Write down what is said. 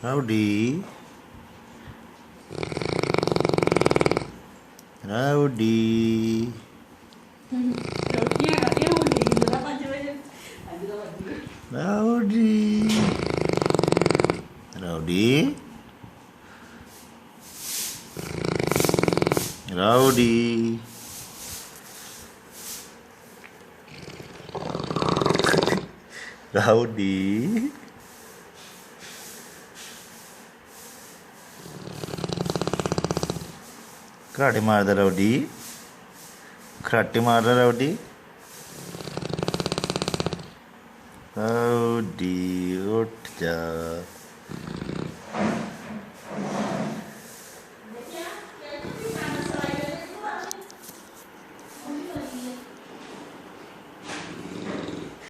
Rowdy. Rowdy. ਰੋਟੀਆਂ ਖਾਧੀਆਂ ਹੁਣ ਨੀਂਦ ਨਾ 5 ਵਜੇ ਅੱਜ ਤਾਂ ਵੱਜ ਗਏ Rowdy. Rowdy. Rowdy. Rowdy. ਖਰਾਟੇ ਮਾਰਦਾ ਰੌਡੀ ਖਰਾਟੇ ਮਾਰਦਾ ਰੌਡੀ ਰੌਡੀ ਉੱਠ ਜਾ